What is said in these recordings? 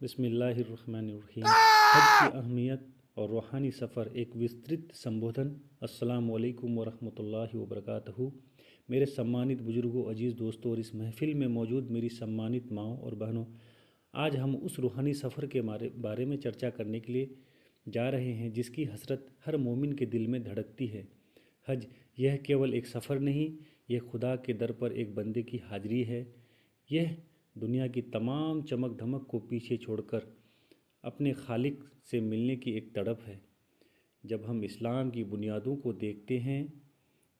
बिस्मिल्लाहिर्रहमानिर्रहीम। हज की अहमियत और रूहानी सफ़र एक विस्तृत संबोधन। अस्सलामु अलैकुम वरहमतुल्लाहि वबरकातुहू। मेरे सम्मानित बुजुर्गों, अजीज़ दोस्तों और इस महफ़िल में मौजूद मेरी सम्मानित माँओं और बहनों, आज हम उस रूहानी सफ़र के बारे में चर्चा करने के लिए जा रहे हैं जिसकी हसरत हर मोमिन के दिल में धड़कती है। हज यह केवल एक सफ़र नहीं, यह खुदा के दर पर एक बंदे की हाज़िरी है। यह दुनिया की तमाम चमक धमक को पीछे छोड़कर अपने खालिक से मिलने की एक तड़प है। जब हम इस्लाम की बुनियादों को देखते हैं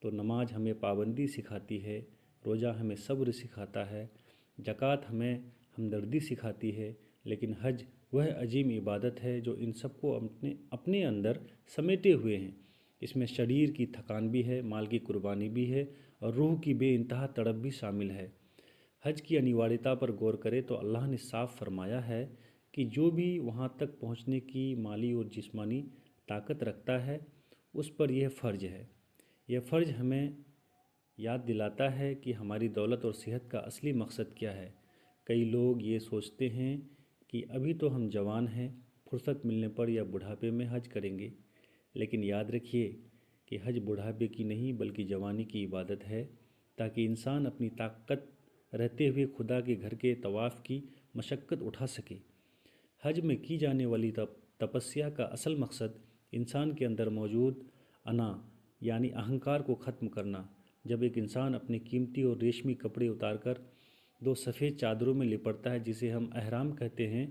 तो नमाज हमें पाबंदी सिखाती है, रोज़ा हमें सब्र सिखाता है, ज़कात हमें हमदर्दी सिखाती है, लेकिन हज वह अजीम इबादत है जो इन सबको अपने अंदर समेटे हुए हैं। इसमें शरीर की थकान भी है, माल की कुर्बानी भी है और रूह की बेइंतहा तड़प भी शामिल है। हज की अनिवार्यता पर गौर करें तो अल्लाह ने साफ फरमाया है कि जो भी वहाँ तक पहुँचने की माली और जिस्मानी ताकत रखता है उस पर यह फ़र्ज है। यह फ़र्ज हमें याद दिलाता है कि हमारी दौलत और सेहत का असली मकसद क्या है। कई लोग ये सोचते हैं कि अभी तो हम जवान हैं, फुर्सत मिलने पर या बुढ़ापे में हज करेंगे, लेकिन याद रखिए कि हज बुढ़ापे की नहीं बल्कि जवानी की इबादत है, ताकि इंसान अपनी ताकत रहते हुए खुदा के घर के तवाफ़ की मशक्क़त उठा सके। हज में की जाने वाली तपस्या का असल मकसद इंसान के अंदर मौजूद अना यानी अहंकार को ख़त्म करना। जब एक इंसान अपने कीमती और रेशमी कपड़े उतारकर दो सफ़ेद चादरों में लिपटता है जिसे हम अहराम कहते हैं,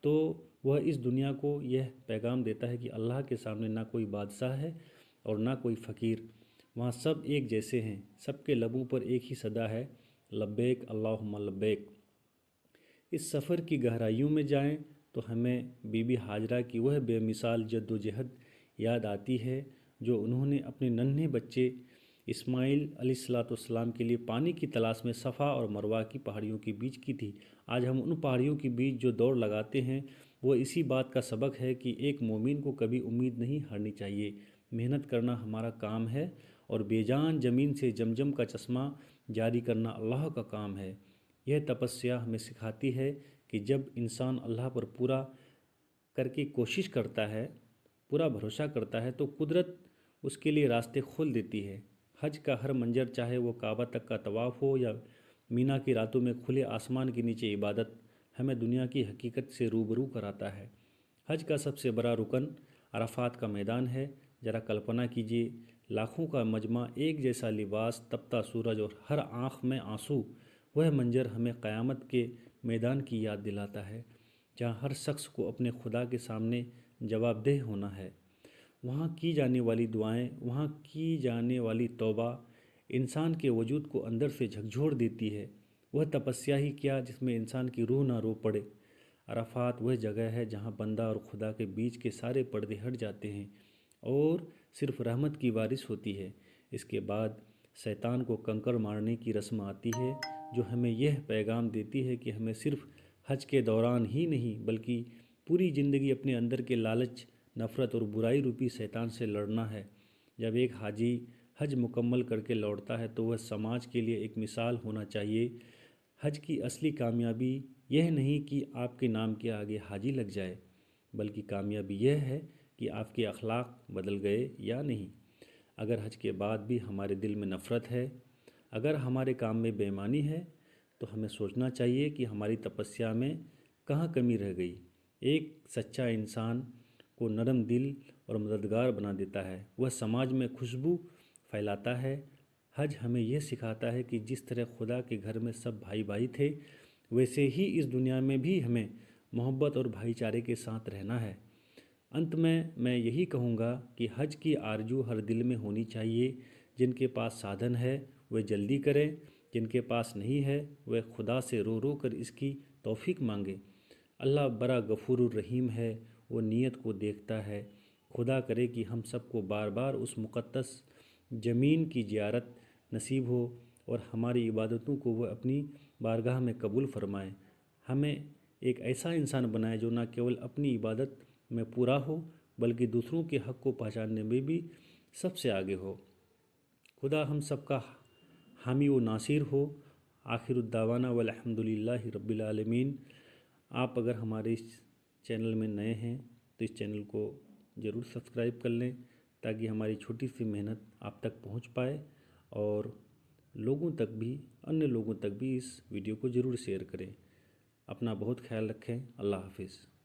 तो वह इस दुनिया को यह पैगाम देता है कि अल्लाह के सामने ना कोई बादशाह है और ना कोई फ़कीर। वहाँ सब एक जैसे हैं, सबके लबों पर एक ही सदा है, लब्बैक अल्लाहुम्मा लब्बैक। इस सफ़र की गहराइयों में जाएं तो हमें बीबी हाजरा की वह बेमिसाल जद्दोजहद याद आती है जो उन्होंने अपने नन्हे बच्चे इस्माइल अलैहिस्सलाम के लिए पानी की तलाश में सफ़ा और मरवा की पहाड़ियों के बीच की थी। आज हम उन पहाड़ियों के बीच जो दौड़ लगाते हैं वो इसी बात का सबक है कि एक मोमिन को कभी उम्मीद नहीं हारनी चाहिए। मेहनत करना हमारा काम है और बेजान ज़मीन से जमजम का चश्मा जारी करना अल्लाह का काम है। यह तपस्या हमें सिखाती है कि जब इंसान अल्लाह पर पूरा करके कोशिश करता है, पूरा भरोसा करता है, तो कुदरत उसके लिए रास्ते खोल देती है। हज का हर मंजर, चाहे वो काबा तक का तवाफ़ हो या मीना की रातों में खुले आसमान के नीचे इबादत, हमें दुनिया की हकीकत से रूबरू कराता है। हज का सबसे बड़ा रुकन अराफात का मैदान है। ज़रा कल्पना कीजिए, लाखों का मजमा, एक जैसा लिबास, तपता सूरज और हर आँख में आंसू। वह मंजर हमें क़यामत के मैदान की याद दिलाता है जहाँ हर शख्स को अपने खुदा के सामने जवाबदेह होना है। वहाँ की जाने वाली दुआएं, वहाँ की जाने वाली तौबा इंसान के वजूद को अंदर से झकझोर देती है। वह तपस्या ही क्या जिसमें इंसान की रूह ना रो पड़े। अराफात वह जगह है जहाँ बंदा और खुदा के बीच के सारे पर्दे हट जाते हैं और सिर्फ रहमत की बारिश होती है। इसके बाद शैतान को कंकड़ मारने की रस्म आती है जो हमें यह पैगाम देती है कि हमें सिर्फ हज के दौरान ही नहीं बल्कि पूरी ज़िंदगी अपने अंदर के लालच, नफ़रत और बुराई रूपी शैतान से लड़ना है। जब एक हाजी हज मुकम्मल करके लौटता है तो वह समाज के लिए एक मिसाल होना चाहिए। हज की असली कामयाबी यह नहीं कि आपके नाम के आगे हाजी लग जाए, बल्कि कामयाबी यह है कि आपके अखलाक बदल गए या नहीं। अगर हज के बाद भी हमारे दिल में नफ़रत है, अगर हमारे काम में बेईमानी है, तो हमें सोचना चाहिए कि हमारी तपस्या में कहाँ कमी रह गई। एक सच्चा इंसान को नरम दिल और मददगार बना देता है, वह समाज में खुशबू फैलाता है। हज हमें यह सिखाता है कि जिस तरह खुदा के घर में सब भाई भाई थे, वैसे ही इस दुनिया में भी हमें मोहब्बत और भाईचारे के साथ रहना है। अंत में मैं यही कहूँगा कि हज की आरजू हर दिल में होनी चाहिए। जिनके पास साधन है वे जल्दी करें, जिनके पास नहीं है वह खुदा से रो रो कर इसकी तौफीक मांगे। अल्लाह बड़ा गफूरुर रहीम है, वो नीयत को देखता है। खुदा करे कि हम सबको बार बार उस मुक़द्दस ज़मीन की ज़ियारत नसीब हो और हमारी इबादतों को वह अपनी बारगाह में कबूल फ़रमाए। हमें एक ऐसा इंसान बनाए जो न केवल अपनी इबादत में पूरा हो बल्कि दूसरों के हक़ को पहचानने में भी सबसे आगे हो। खुदा हम सबका हामी व नासिर हो। आखिरुद्दावाना वल हम्दुलिल्लाहि रब्बिल आलमीन। آپ اگر ہمارے اس چینل میں نئے ہیں تو اس چینل کو ضرور سبسکرائب کر لیں تاکہ ہماری چھوٹی سی محنت آپ تک پہنچ پائے اور لوگوں تک بھی انیہ لوگوں تک بھی اس ویڈیو کو ضرور شیئر کریں۔ اپنا بہت خیال رکھیں۔ اللہ حافظ۔